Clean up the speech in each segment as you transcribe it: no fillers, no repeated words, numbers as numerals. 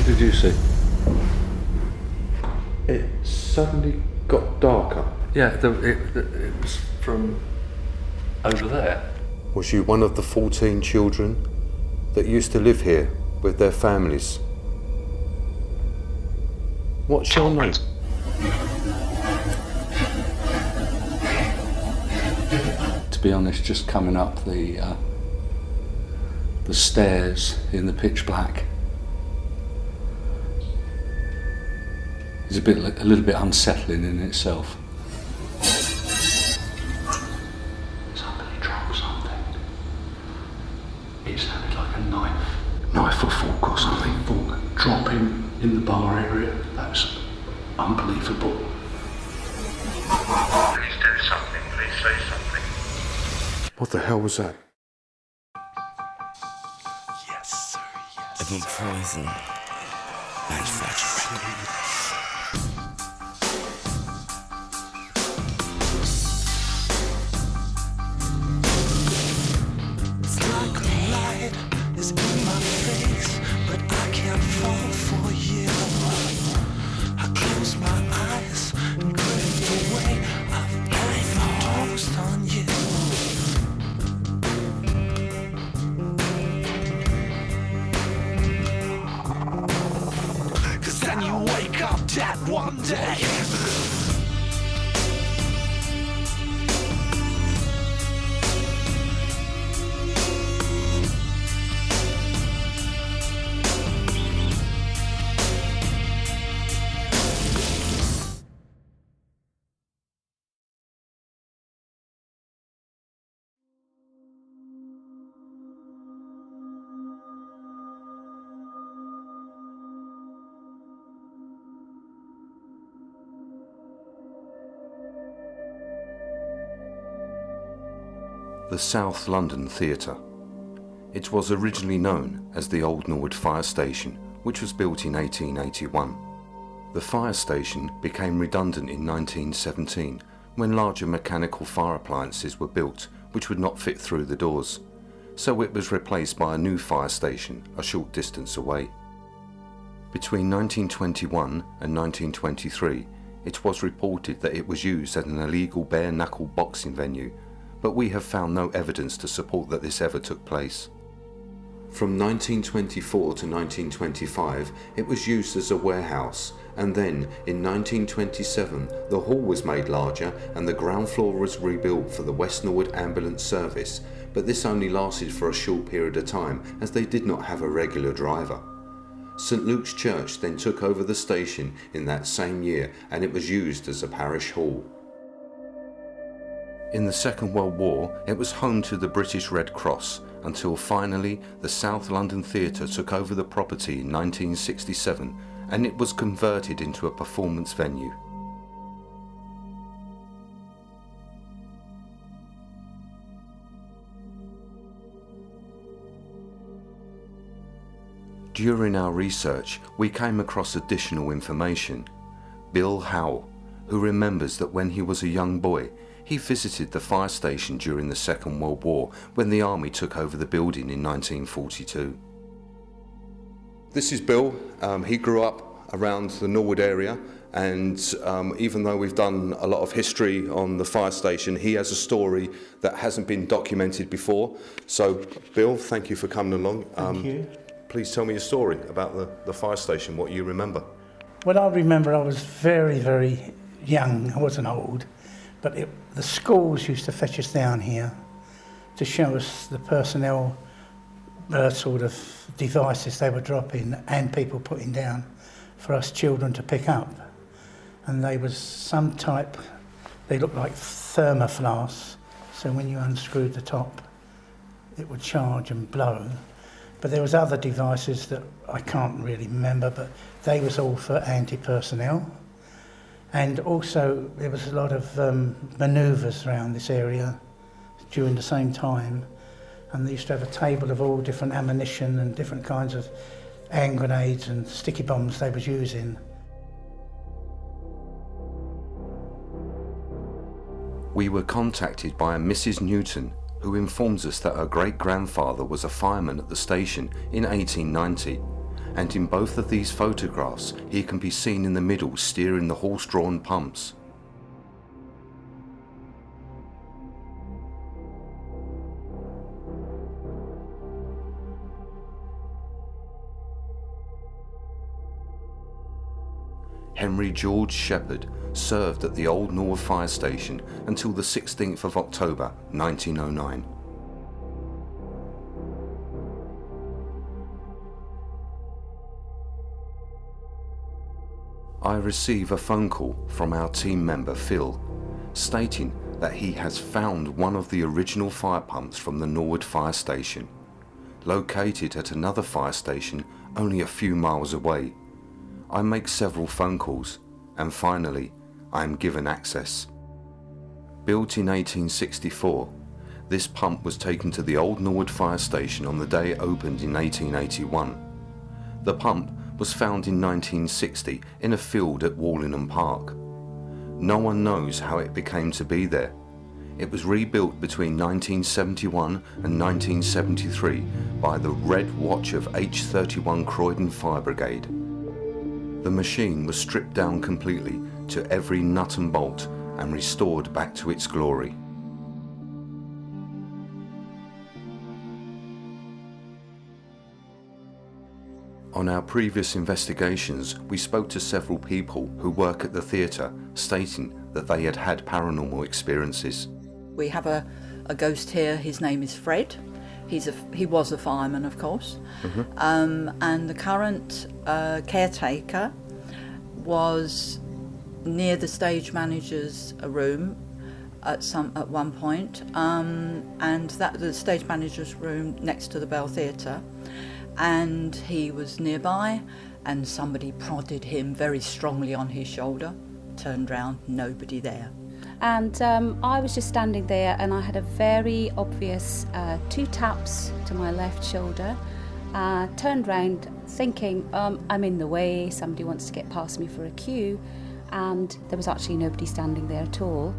did you see? It suddenly got darker. Yeah, it was from over there. Was you one of the 14 children that used to live here with their families? What's your name? To be honest, just coming up the stairs in the pitch black is a little bit unsettling in itself. Somebody dropped something. It sounded like a knife or fork or something. Fork dropping in the bar area. That's unbelievable. Please do something, please say something. What the hell was that? Yes, sir, yes. Living poison. Manufactured record. It's like a light is in my face, but I can't fall for you. I close my eyes and drift away. I've overdosed on you. Then you wake up dead one day. The South London Theatre. It was originally known as the Old Norwood Fire Station, which was built in 1881. The fire station became redundant in 1917 when larger mechanical fire appliances were built which would not fit through the doors, so it was replaced by a new fire station a short distance away. Between 1921 and 1923, it was reported that it was used as an illegal bare-knuckle boxing venue, but we have found no evidence to support that this ever took place. From 1924 to 1925, it was used as a warehouse, and then in 1927 the hall was made larger and the ground floor was rebuilt for the West Norwood Ambulance Service, but this only lasted for a short period of time as they did not have a regular driver. St Luke's Church then took over the station in that same year and it was used as a parish hall. In the Second World War, it was home to the British Red Cross until finally the South London Theatre took over the property in 1967 and it was converted into a performance venue. During our research, we came across additional information. Bill Howell, who remembers that when he was a young boy, he visited the fire station during the Second World War when the army took over the building in 1942. This is Bill. He grew up around the Norwood area, and even though we've done a lot of history on the fire station, he has a story that hasn't been documented before. So, Bill, thank you for coming along. Thank you. Please tell me your story about the fire station, what you remember. Well, I remember I was very, very young. I wasn't old. But the schools used to fetch us down here to show us the personnel sort of devices they were dropping and people putting down for us children to pick up. And they was some type, they looked like thermoflasks, so when you unscrewed the top, it would charge and blow. But there was other devices that I can't really remember, but they was all for anti-personnel. And also there was a lot of manoeuvres around this area during the same time. And they used to have a table of all different ammunition and different kinds of hand grenades and sticky bombs they was using. We were contacted by a Mrs. Newton, who informs us that her great-grandfather was a fireman at the station in 1890, and in both of these photographs he can be seen in the middle steering the horse-drawn pumps. Henry George Shepherd served at the Old Norwood Fire Station until the 16th of October 1909. I receive a phone call from our team member Phil, stating that he has found one of the original fire pumps from the Norwood Fire Station, located at another fire station only a few miles away. I make several phone calls, and finally I am given access. Built in 1864, this pump was taken to the Old Norwood Fire Station on the day it opened in 1881. The pump was found in 1960 in a field at Wallingham Park. No one knows how it became to be there. It was rebuilt between 1971 and 1973 by the Red Watch of H31 Croydon Fire Brigade. The machine was stripped down completely to every nut and bolt and restored back to its glory. On our previous investigations, we spoke to several people who work at the theatre, stating that they had had paranormal experiences. We have a ghost here. His name is Fred. He was a fireman, of course. And the current caretaker was near the stage manager's room at one point, and that the stage manager's room next to the Bell Theatre. And he was nearby, and somebody prodded him very strongly on his shoulder. Turned round, nobody there. And I was just standing there, and I had a very obvious 2 taps to my left shoulder. Turned round thinking, I'm in the way, somebody wants to get past me for a queue, and there was actually nobody standing there at all.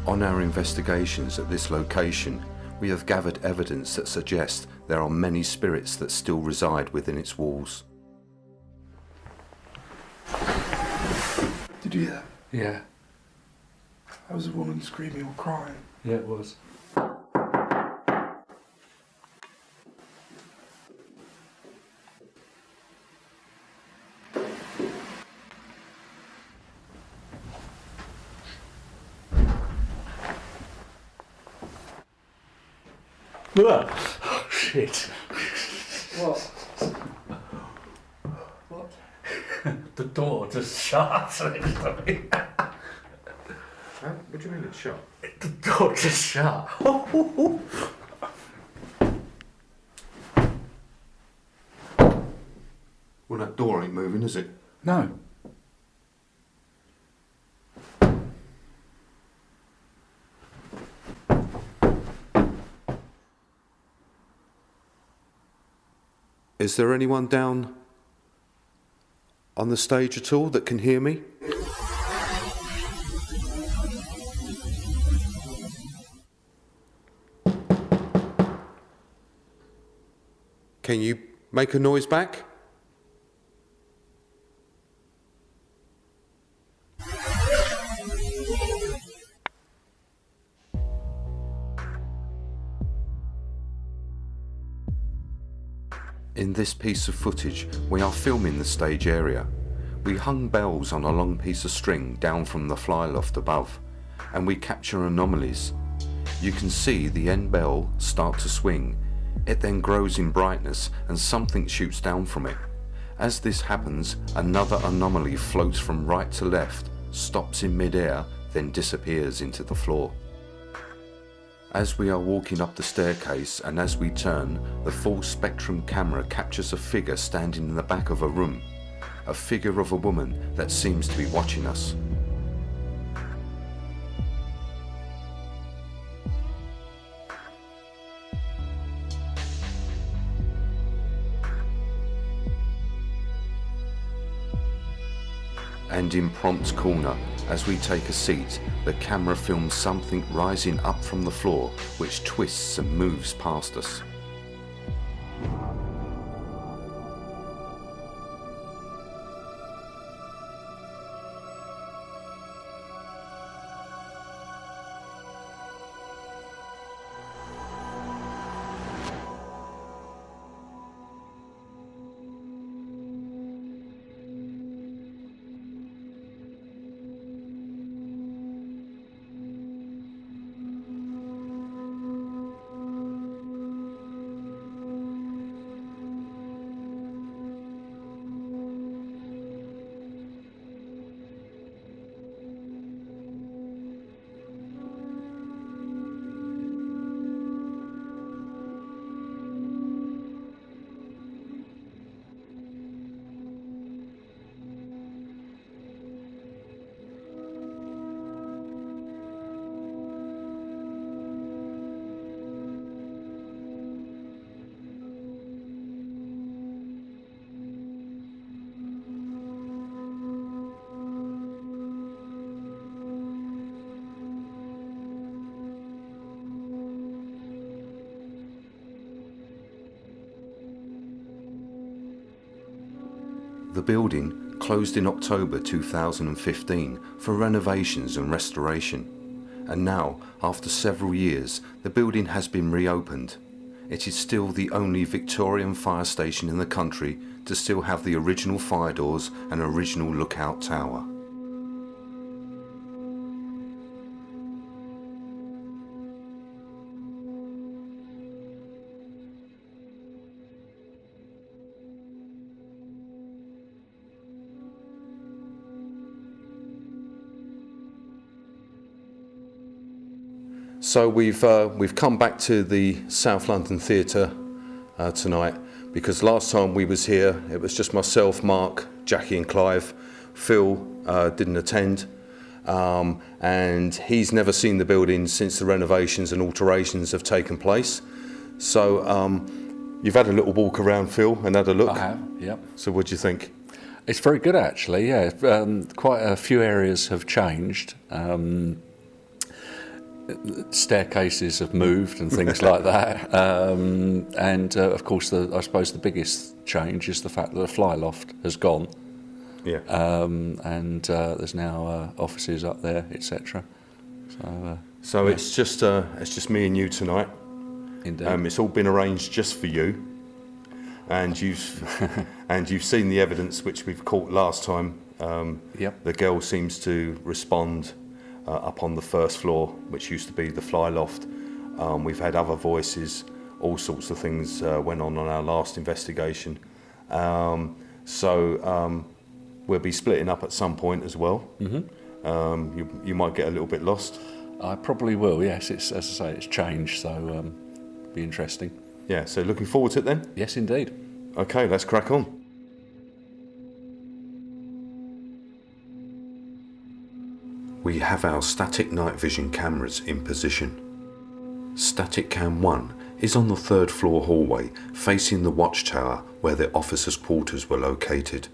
On our investigations at this location, we have gathered evidence that suggests there are many spirits that still reside within its walls. Did you hear that? Yeah, That was a woman screaming or crying. yeah, it was. Oh, shit. What? What? The door just shut next to me. What do you mean it's shut? The door just shut. Well, that door ain't moving, is it? No. Is there anyone down on the stage at all that can hear me? Can you make a noise back? In this piece of footage, we are filming the stage area. We hung bells on a long piece of string down from the fly loft above, and we capture anomalies. You can see the end bell start to swing. It then grows in brightness and something shoots down from it. As this happens, another anomaly floats from right to left, stops in mid-air, then disappears into the floor. As we are walking up the staircase and as we turn, the full spectrum camera captures a figure standing in the back of a room, a figure of a woman that seems to be watching us. And in prompt corner, as we take a seat, the camera films something rising up from the floor, which twists and moves past us. The building closed in October 2015 for renovations and restoration, and now, after several years, the building has been reopened. It is still the only Victorian fire station in the country to still have the original fire doors and original lookout tower. So we've come back to the South London Theatre tonight, because last time we was here it was just myself, Mark, Jackie and Clive. Phil didn't attend, and he's never seen the building since the renovations and alterations have taken place. So you've had a little walk around, Phil, and had a look. I have, yep. So what do you think? It's very good actually, yeah. Quite a few areas have changed. Staircases have moved and things like that, and of course I suppose the biggest change is the fact that the fly loft has gone. Yeah. And there's now offices up there, etc. So yeah. it's just me and you tonight. Indeed. It's all been arranged just for you, and you've seen the evidence which we've caught last time. Yep. The girl seems to respond up on the first floor, which used to be the fly loft. We've had other voices, all sorts of things went on our last investigation. So we'll be splitting up at some point as well. Mm-hmm. You might get a little bit lost. I probably will, yes. It's, as I say, it's changed, so be interesting. Yeah, so looking forward to it then? Yes, indeed. Okay, let's crack on. We have our static night vision cameras in position. Static Cam 1 is on the 3rd floor hallway facing the watchtower where the officers' quarters were located.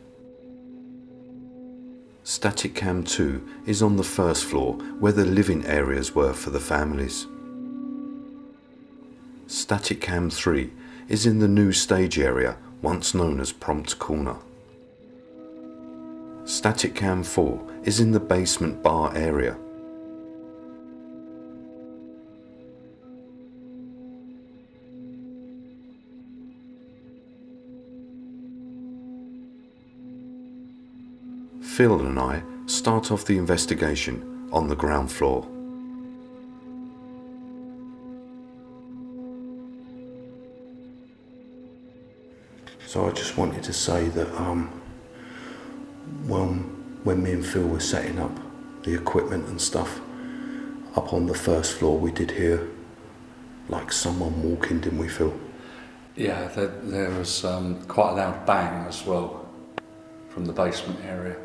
Static Cam 2 is on the 1st floor where the living areas were for the families. Static Cam 3 is in the new stage area once known as Prompt Corner. Static Cam 4 is in the basement bar area. Phil and I start off the investigation on the ground floor. So I just wanted to say that when me and Phil were setting up the equipment and stuff, up on the 1st floor we did hear like someone walking, didn't we, Phil? Yeah, there was quite a loud bang as well from the basement area.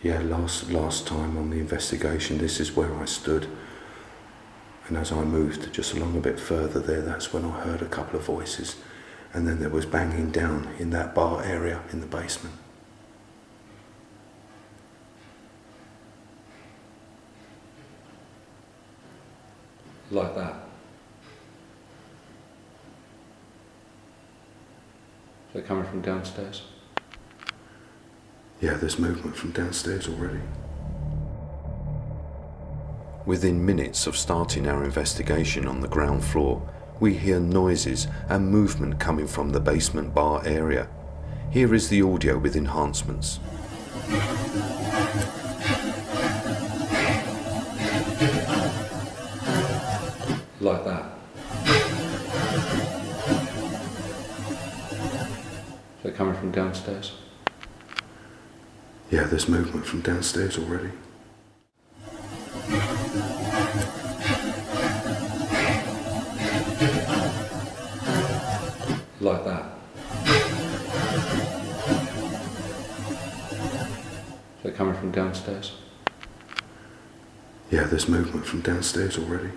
Yeah, last time on the investigation, this is where I stood. And as I moved just along a bit further there, that's when I heard a couple of voices. And then there was banging down in that bar area in the basement. Like that. They're coming from downstairs. Yeah, there's movement from downstairs already. Within minutes of starting our investigation on the ground floor, we hear noises and movement coming from the basement bar area. Here is the audio with enhancements. Like that. They're coming from downstairs. Yeah, there's movement from downstairs already. Like that. They're coming from downstairs. Yeah, there's movement from downstairs already.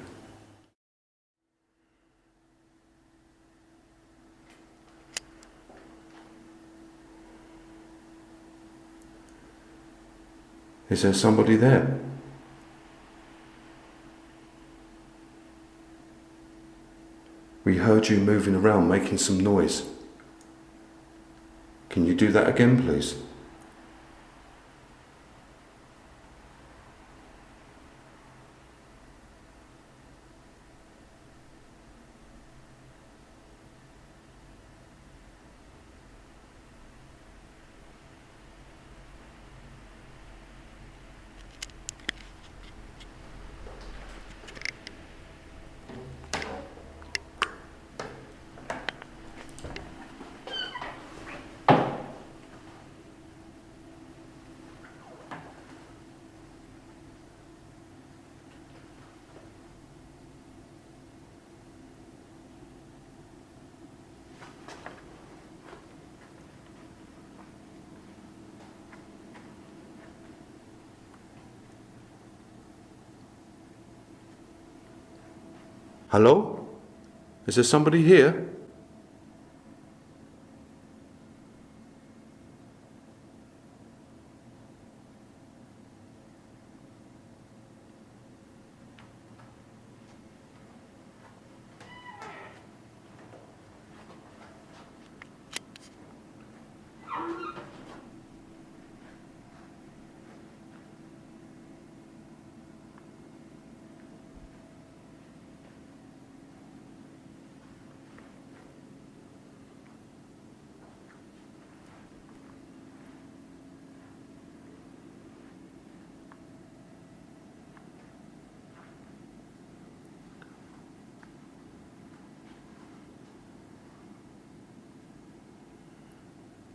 Is there somebody there? We heard you moving around, making some noise. Can you do that again, please? Hello? Is there somebody here?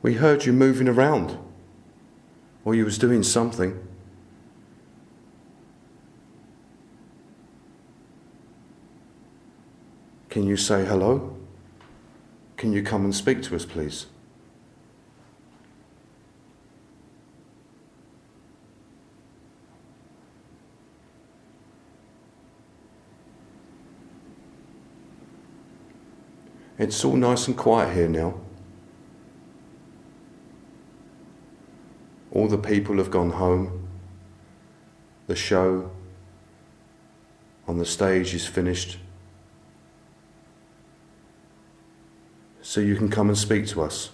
We heard you moving around, or you was doing something. Can you say hello? Can you come and speak to us, please? It's all nice and quiet here now. All the people have gone home. The show on the stage is finished. So you can come and speak to us.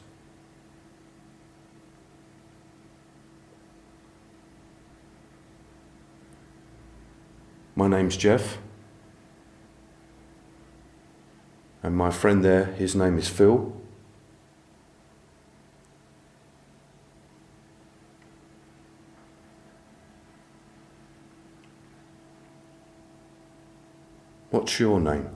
My name's Jeff. And my friend there, his name is Phil. What's your name?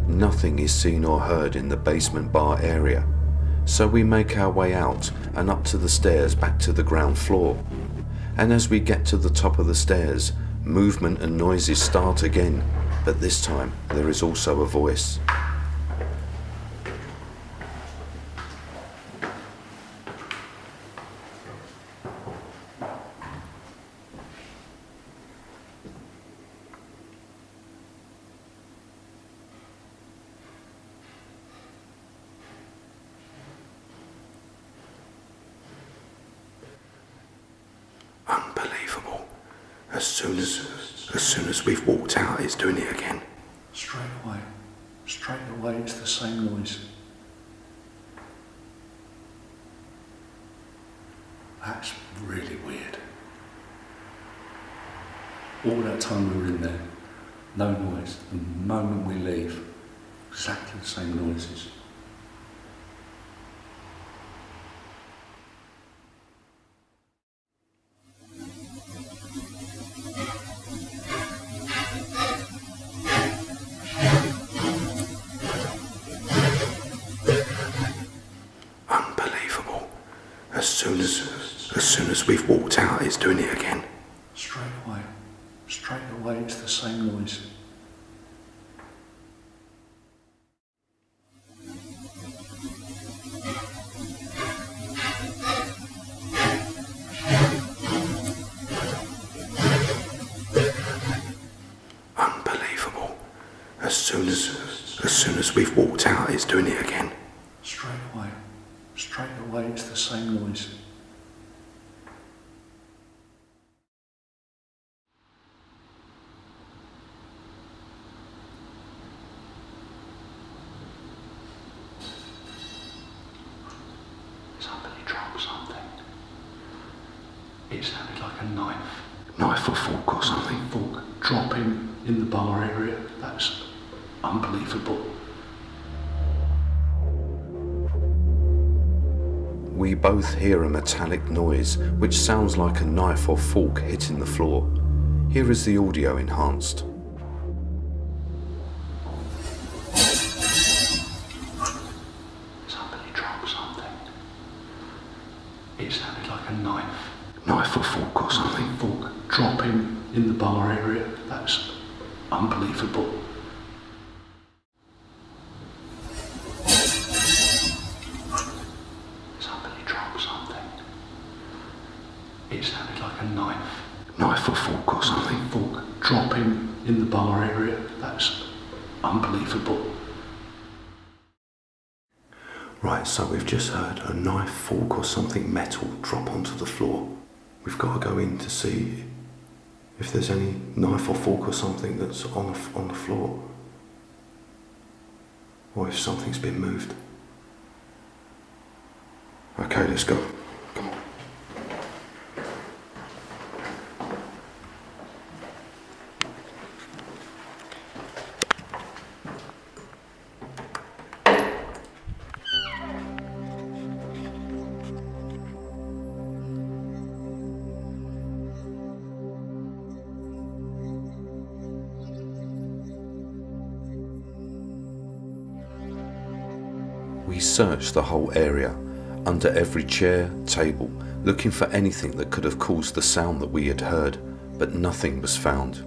Nothing is seen or heard in the basement bar area, so we make our way out and up to the stairs back to the ground floor. And as we get to the top of the stairs, movement and noises start again, but this time there is also a voice. Unbelievable. As soon as we've walked out, it's doing it again. Straight away, it's the same noise. That's really weird. All that time we were in there, no noise. The moment we leave, exactly the same noises. As soon as we've walked out, it's doing it again. Straight away, it's the same noise. Unbelievable. soon as we've walked out, it's doing it again. Straight away, it's the same noise. Somebody dropped something. It sounded like a knife Or fork or something. fork dropping in the bar area. That's unbelievable. We both hear a metallic noise which sounds like a knife or fork hitting the floor. Here is the audio enhanced. Somebody dropped something. It sounded like a Or fork or something. fork dropping in the bar area. That's unbelievable. Somebody dropped something. It sounded like a Or fork or something. fork dropping in the bar area. That's unbelievable. Right, so we've just heard a knife, fork or something metal drop onto the floor. We've got to go in to see if there's any knife or fork or something that's on the floor. Or if something's been moved. Okay, let's go. Come on. We searched the whole area, under every chair, table, looking for anything that could have caused the sound that we had heard, but nothing was found.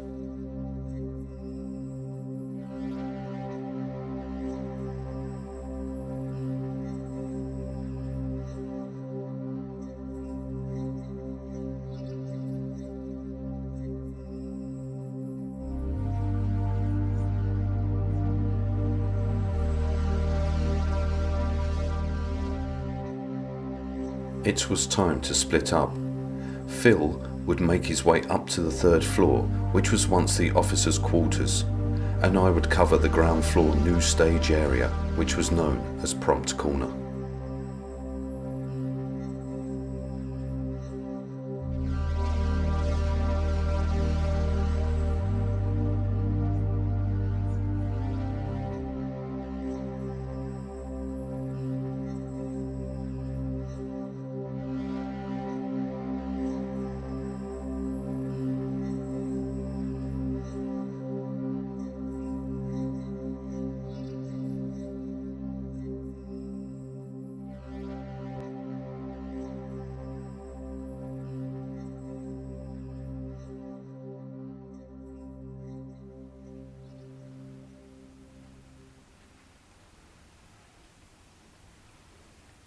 It was time to split up. Phil would make his way up to the third floor, which was once the officers' quarters, and I would cover the ground floor new stage area, which was known as Prompt Corner.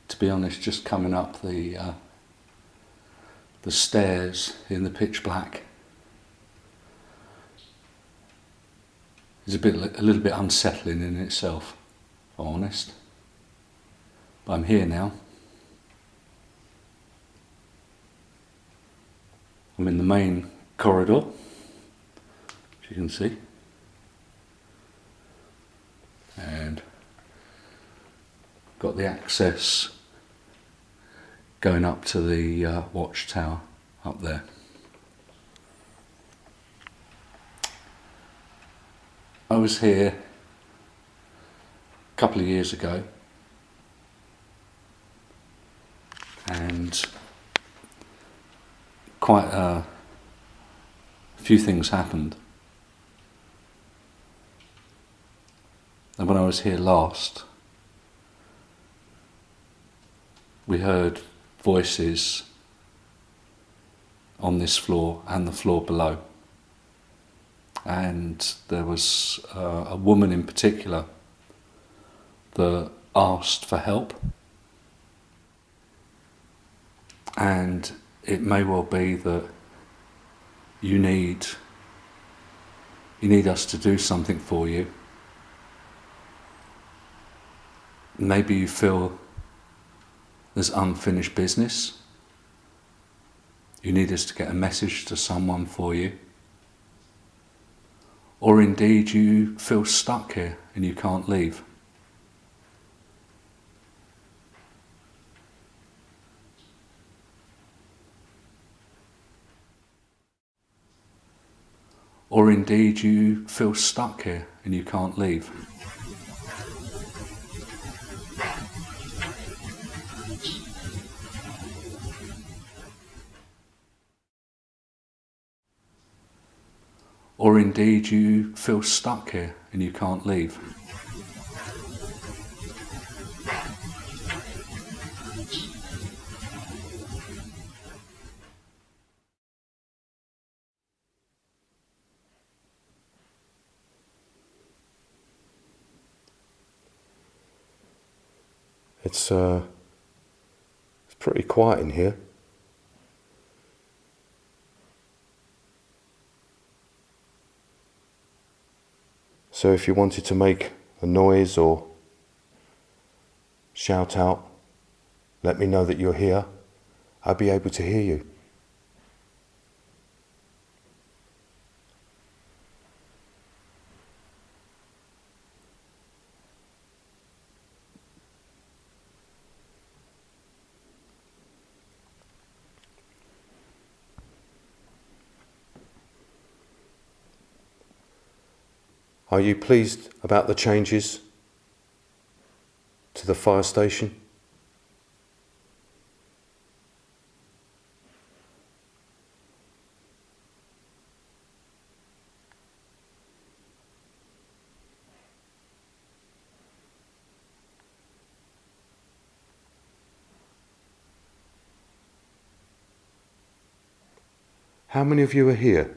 To be honest, just coming up the stairs in the pitch black is a little bit unsettling in itself, if I'm honest. But I'm here now. I'm in the main corridor, as you can see, and got the access going up to the watchtower up there. I was here a couple of years ago, and quite a few things happened. And when I was here last, we heard voices on this floor and the floor below. And there was a woman in particular that asked for help. And it may well be that you need us to do something for you, Maybe you feel there's unfinished business. You need us to get a message to someone for you. Or indeed you feel stuck here and you can't leave. Or indeed you feel stuck here and you can't leave. Or indeed you feel stuck here and you can't leave. It's pretty quiet in here. So if you wanted to make a noise or shout out, let me know that you're here. I'll be able to hear you. Are you pleased about the changes to the fire station? How many of you are here?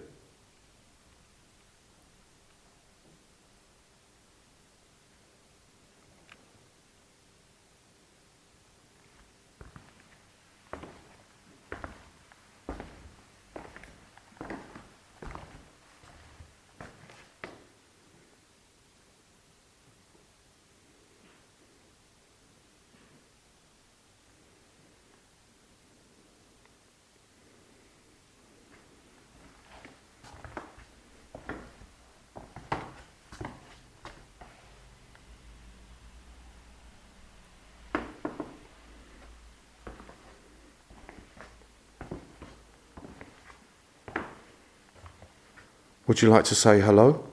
Would you like to say hello?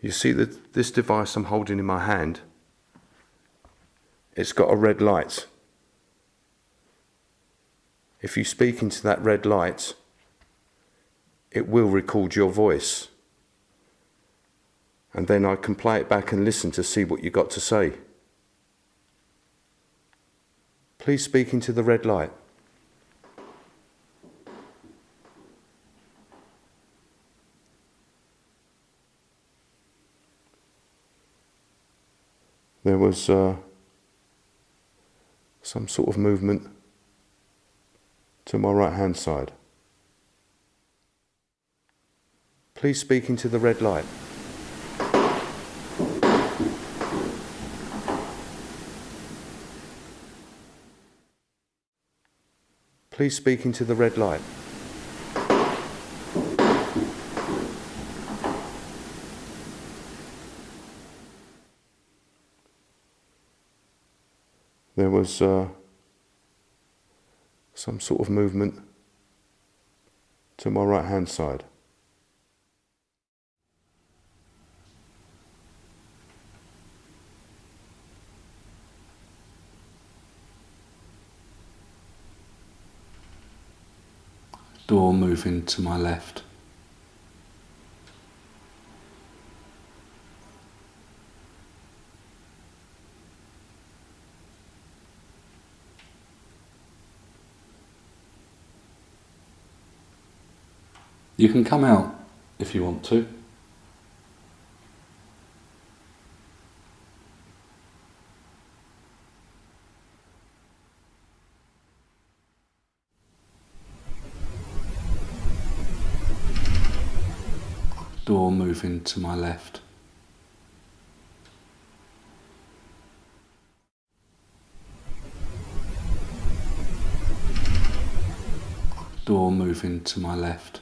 You see this device I'm holding in my hand? It's got a red light. If you speak into that red light, it will record your voice. And then I can play it back and listen to see what you got to say. Please speak into the red light. There was some sort of movement to my right hand side. Please speak into the red light. Please speak into the red light. There was some sort of movement to my right hand side. Door moving to my left. You can come out if you want to. Door moving to my left. Door moving to my left.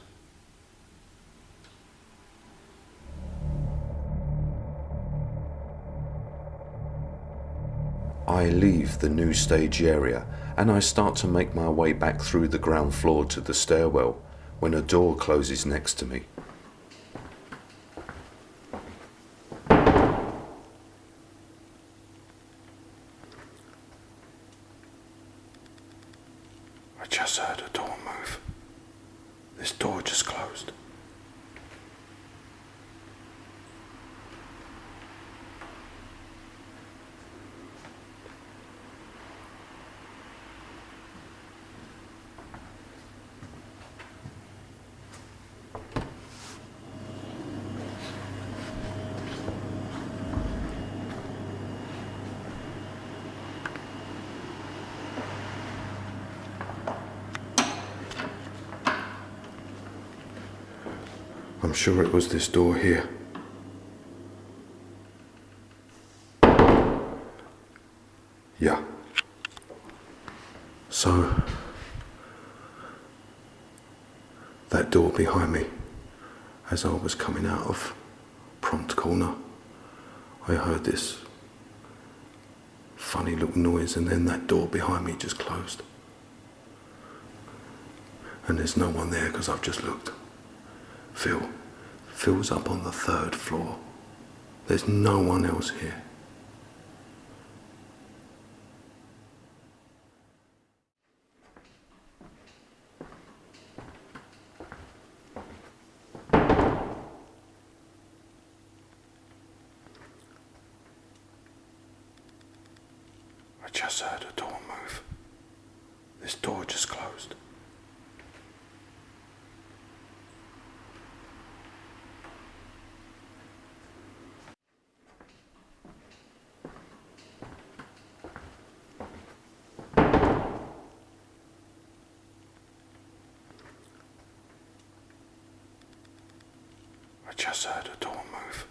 I leave the new stage area and I start to make my way back through the ground floor to the stairwell when a door closes next to me. I just heard a door move. This door just closed. I'm sure it was this door here. Yeah. So, that door behind me, as I was coming out of Prompt Corner, I heard this funny little noise and then that door behind me just closed. And there's no one there because I've just looked. Phil's up on the 3rd floor. There's no one else here. I just heard a door move. This door just closed. I just heard a door move.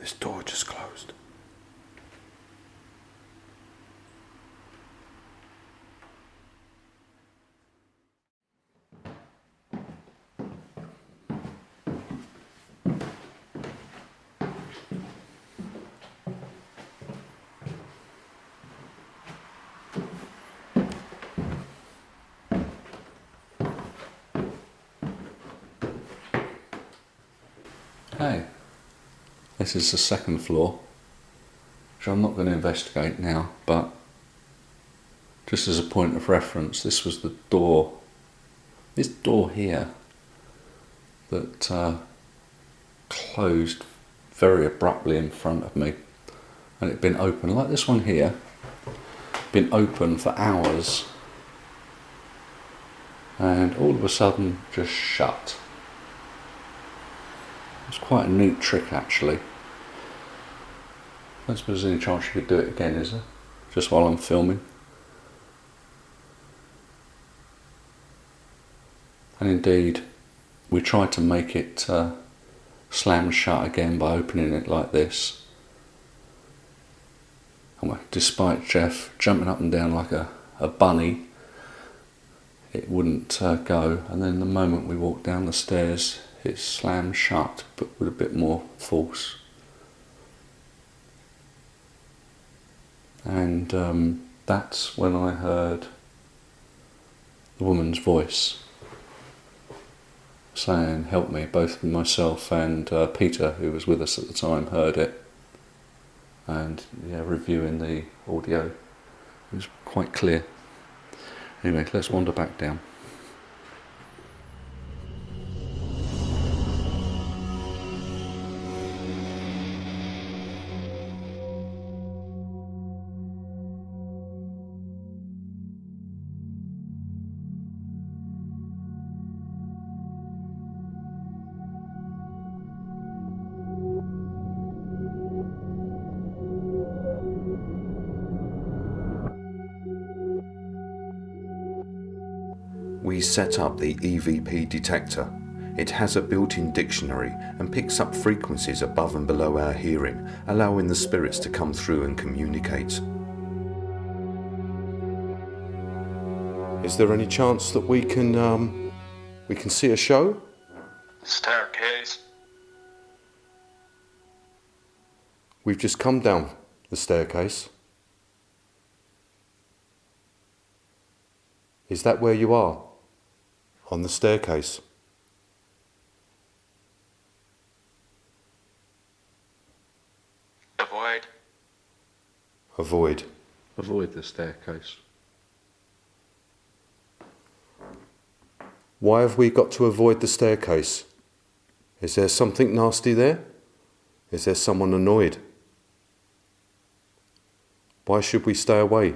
This door just closed. Hey, this is the 2nd floor, which I'm not going to investigate now, but just as a point of reference, this was the door, this door here, that closed very abruptly in front of me, and it'd been open, like this one here, been open for hours, and all of a sudden just shut. It's quite a neat trick, actually. I don't suppose there's any chance you could do it again, is there? Just while I'm filming. And indeed, we tried to make it slam shut again by opening it like this. And despite Jeff jumping up and down like a bunny, it wouldn't go. And then the moment we walked down the stairs, it slammed shut, but with a bit more force. And that's when I heard the woman's voice saying, "Help me." Both myself and Peter, who was with us at the time, heard it. And yeah, reviewing the audio, it was quite clear. Anyway, let's wander back down. We set up the EVP detector It has a built-in dictionary and picks up frequencies above and below our hearing, allowing the spirits to come through and communicate. Is there any chance that we can see a show? Staircase. We've just come down the staircase. Is that where you are? On the staircase? Avoid. Avoid. Avoid the staircase. Why have we got to avoid the staircase? Is there something nasty there? Is there someone annoyed? Why should we stay away?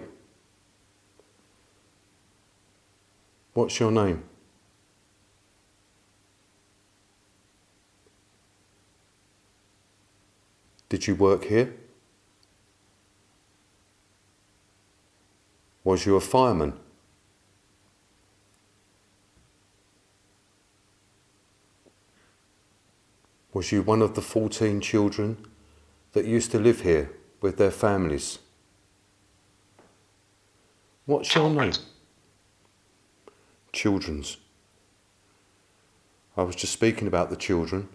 What's your name? Did you work here? Was you a fireman? Was you one of the 14 children that used to live here with their families? What's your name? Children's. I was just speaking about the children.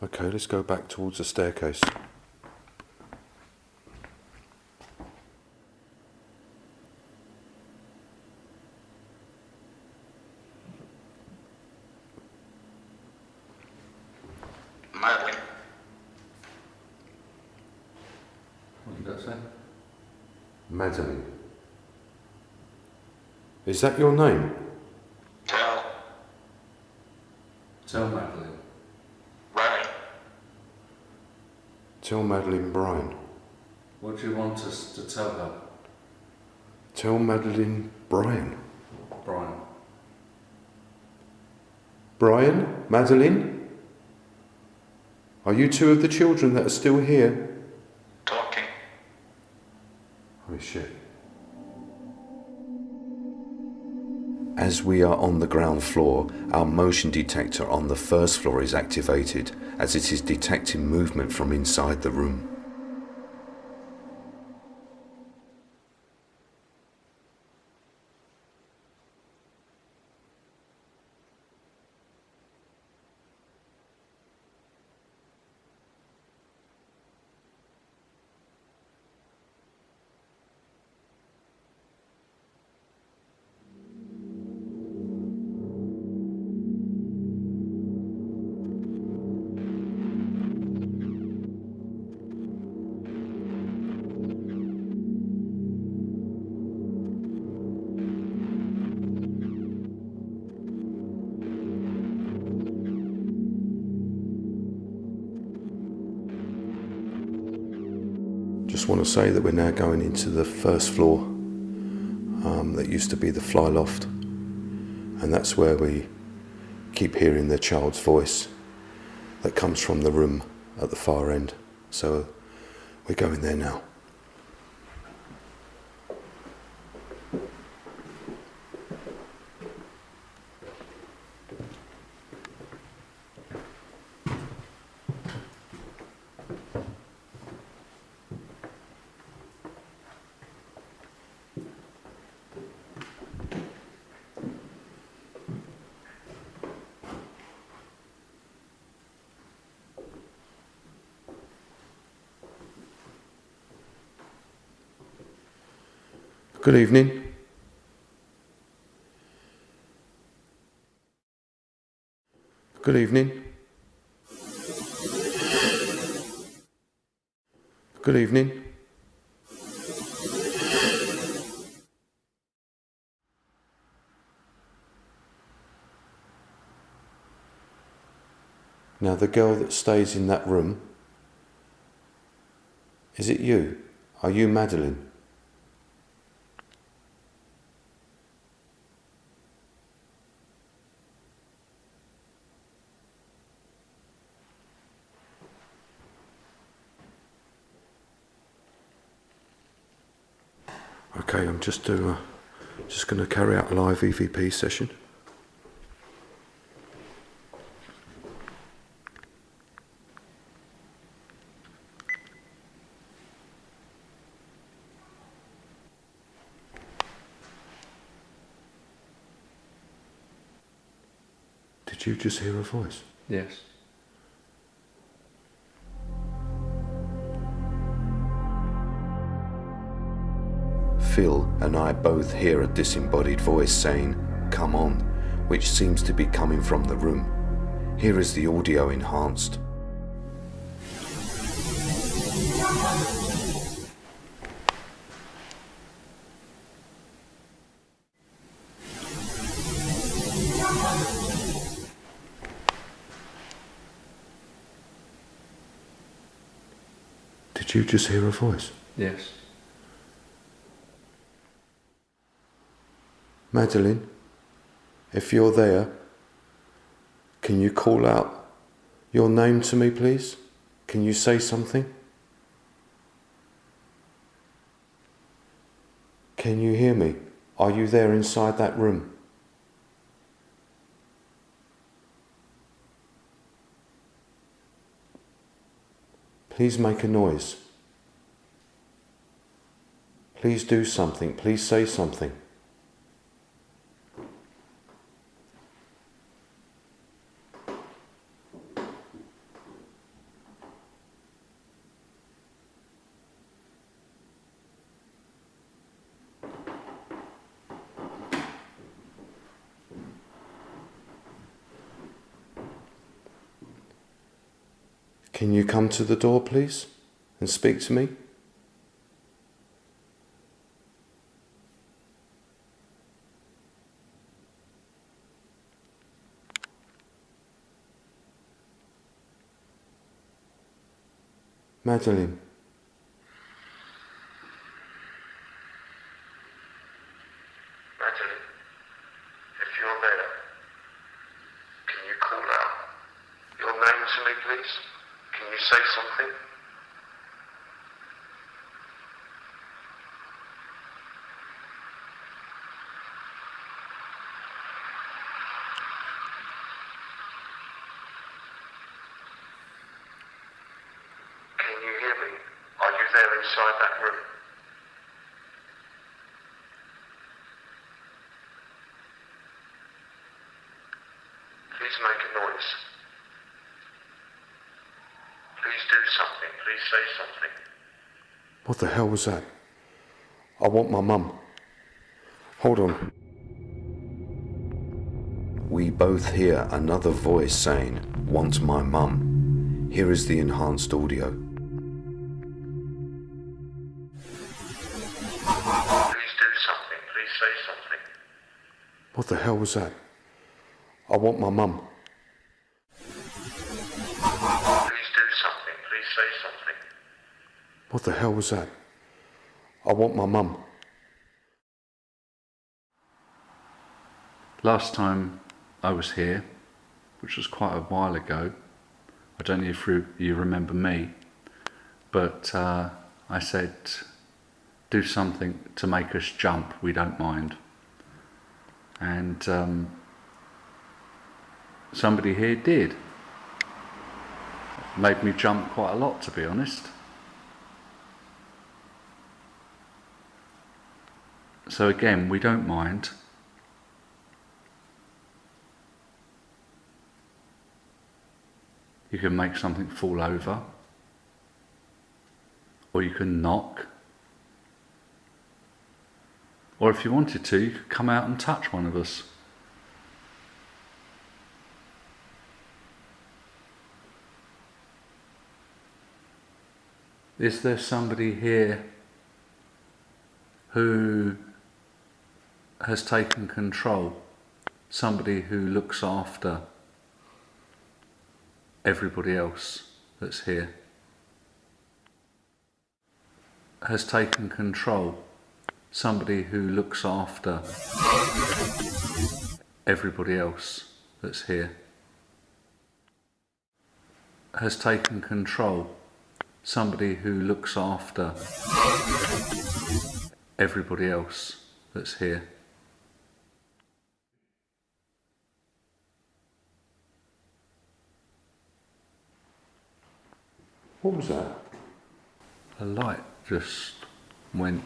Okay, let's go back towards the staircase. Madeline. What did that say? Madeline. Is that your name? Tell. Tell Madeline. Right. Tell Madeline Bryan. What do you want us to tell her? Tell Madeline Bryan. Brian. Bryan? Madeline? Are you two of the children that are still here? Talking. Oh shit. As we are on the ground floor, our motion detector on the first floor is activated as it is detecting movement from inside the room. Just want to say that we're now going into the first floor that used to be the fly loft, and that's where we keep hearing the child's voice that comes from the room at the far end. So we're going there now. Good evening. Good evening. Good evening. Now the girl that stays in that room, is it you? Are you Madeline? Okay, I'm just Just going to carry out a live EVP session. Did you just hear a voice? Yes. Phil and I both hear a disembodied voice saying, "Come on," which seems to be coming from the room. Here is the audio enhanced. Did you just hear a voice? Yes. Madeline, if you're there, can you call out your name to me, please? Can you say something? Can you hear me? Are you there inside that room? Please make a noise. Please do something. Please say something. Can you come to the door, please, and speak to me? Madeline. Madeline, if you're there, can you call out your name to me, please? Can you say something? Can you hear me? Are you there inside that room? Please make a noise. Please do something. Please say something. What the hell was that? I want my mum. Hold on. We both hear another voice saying, "Want my mum." Here is the enhanced audio. Please do something. Please say something. What the hell was that? I want my mum. Please do something. Please say something. What the hell was that? I want my mum. Last time I was here, which was quite a while ago, I don't know if you remember me, but I said, do something to make us jump, we don't mind. And somebody here did. Made me jump quite a lot, to be honest. So again, we don't mind. You can make something fall over, or you can knock, or if you wanted to, you could come out and touch one of us. Is there somebody here who has taken control? Somebody who looks after everybody else that's here? Has taken control? Somebody who looks after everybody else that's here? Has taken control? Somebody who looks after everybody else that's here? What was that? A light just went.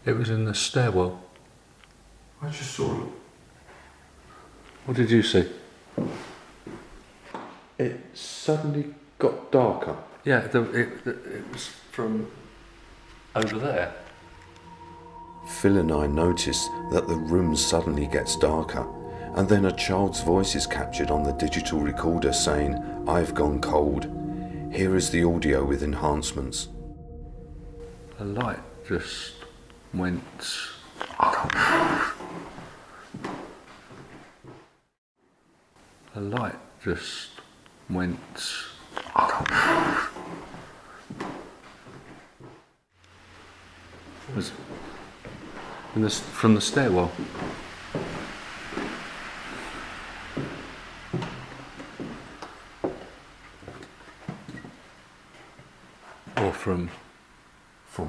It was in the stairwell. I just saw it. What did you see? It suddenly got darker. Yeah, it was from over there. Phil and I notice that the room suddenly gets darker, and then a child's voice is captured on the digital recorder saying, "I've gone cold. Here is the audio with enhancements." A light just went. A light just went. Was in this from the stairwell. Or from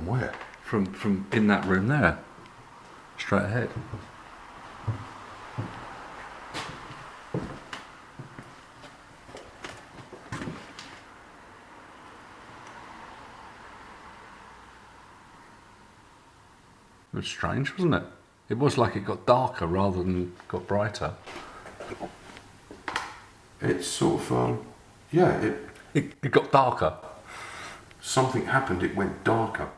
where? From in that room there. Straight ahead. It was strange, wasn't it? It was like it got darker rather than got brighter. It's sort of, yeah, It got darker. something happened, it went darker.